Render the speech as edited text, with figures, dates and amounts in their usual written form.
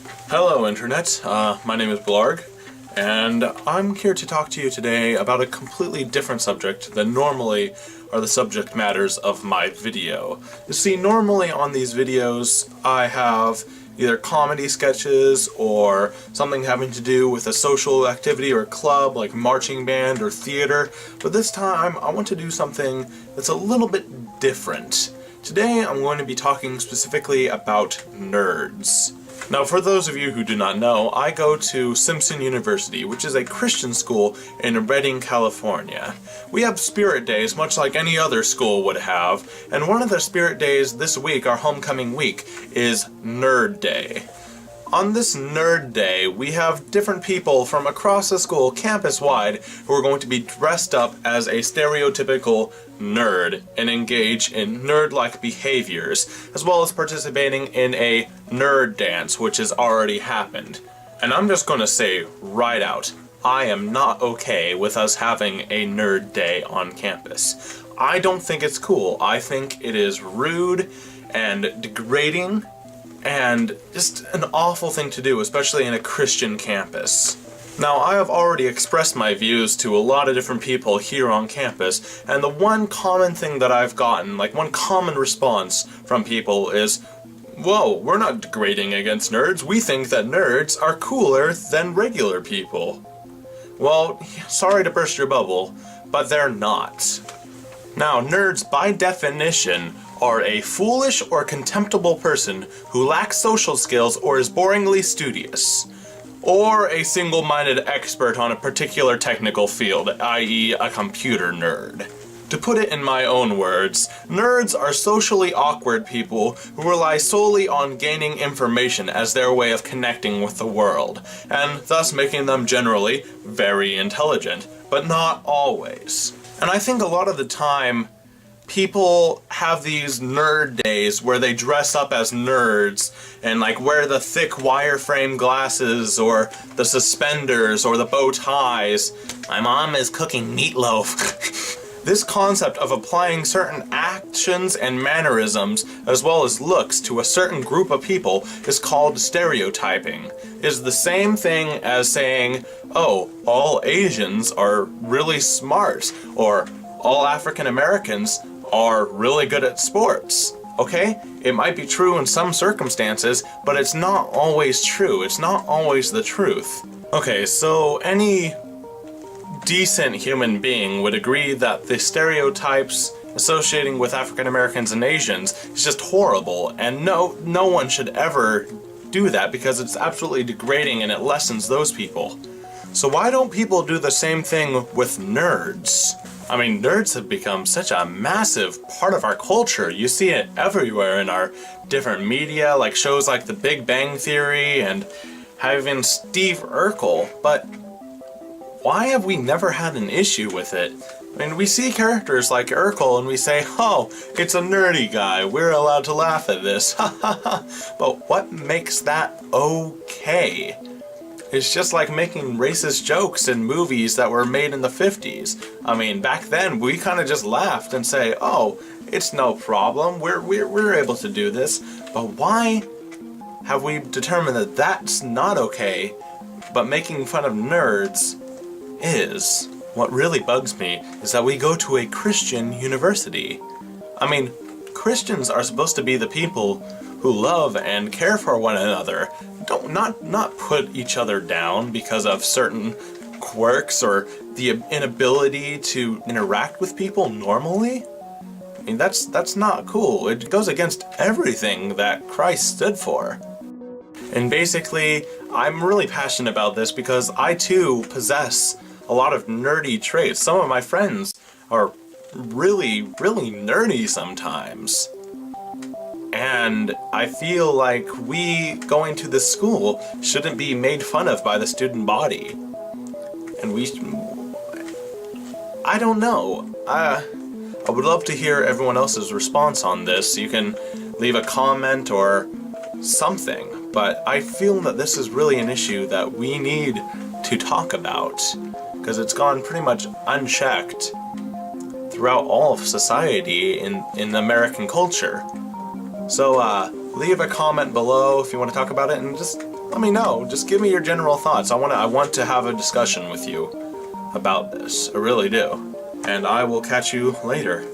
Hello Internet, my name is Blarg, and I'm here to talk to you today about a completely different subject than normally are the subject matters of my video. You see, normally on these videos I have either comedy sketches or something having to do with a social activity or club like marching band or theater, but this time I want to do something that's a little bit different. Today I'm going to be talking specifically about nerds. Now, for those of you who do not know, I go to Simpson University, which is a Christian school in Redding, California. We have Spirit Days, much like any other school would have, and one of the Spirit Days this week, our homecoming week, is Nerd Day. On this Nerd Day, we have different people from across the school, campus-wide, who are going to be dressed up as a stereotypical nerd and engage in nerd-like behaviors, as well as participating in a nerd dance, which has already happened. And I'm just going to say right out, I am not okay with us having a nerd day on campus. I don't think it's cool. I think it is rude and degrading and just an awful thing to do, especially in a Christian campus. Now, I have already expressed my views to a lot of different people here on campus, and the one common thing that I've gotten, like one common response from people is, whoa, we're not degrading against nerds, we think that nerds are cooler than regular people. Well, sorry to burst your bubble, but they're not. Now, nerds by definition are a foolish or contemptible person who lacks social skills or is boringly studious, or a single-minded expert on a particular technical field, i.e. a computer nerd. To put it in my own words, nerds are socially awkward people who rely solely on gaining information as their way of connecting with the world, and thus making them generally very intelligent, but not always. And I think a lot of the time, people have these nerd days where they dress up as nerds and like wear the thick wireframe glasses or the suspenders or the bow ties. My mom is cooking meatloaf. This concept of applying certain actions and mannerisms as well as looks to a certain group of people is called stereotyping. It is the same thing as saying, oh, all Asians are really smart, or all African Americans are really good at sports. Okay? It might be true in some circumstances, but it's not always true. It's not always the truth. Okay, so any decent human being would agree that the stereotypes associating with African Americans and Asians is just horrible, and no one should ever do that because it's absolutely degrading and it lessens those people. So why don't people do the same thing with nerds? I mean, nerds have become such a massive part of our culture. You see it everywhere in our different media, like shows like The Big Bang Theory and even Steve Urkel, but why have we never had an issue with it? I mean, we see characters like Urkel and we say, oh, it's a nerdy guy, we're allowed to laugh at this, ha ha ha. But what makes that okay? It's just like making racist jokes in movies that were made in the 50s. I mean, back then we kind of just laughed and say, oh, it's no problem, we're able to do this. But why have we determined that that's not okay, but making fun of nerds is? What really bugs me is that we go to a Christian university. I mean, Christians are supposed to be the people who love and care for one another. Don't not put each other down because of certain quirks or the inability to interact with people normally. I mean, that's not cool. It goes against everything that Christ stood for. And basically, I'm really passionate about this because I too possess a lot of nerdy traits. Some of my friends are really nerdy sometimes. And I feel like we going to this school shouldn't be made fun of by the student body. And I don't know. I would love to hear everyone else's response on this. You can leave a comment or something, but I feel that this is really an issue that we need to talk about, because it's gone pretty much unchecked throughout all of society in American culture. So leave a comment below if you want to talk about it, and just let me know. Just give me your general thoughts. I want to have a discussion with you about this. I really do. And I will catch you later.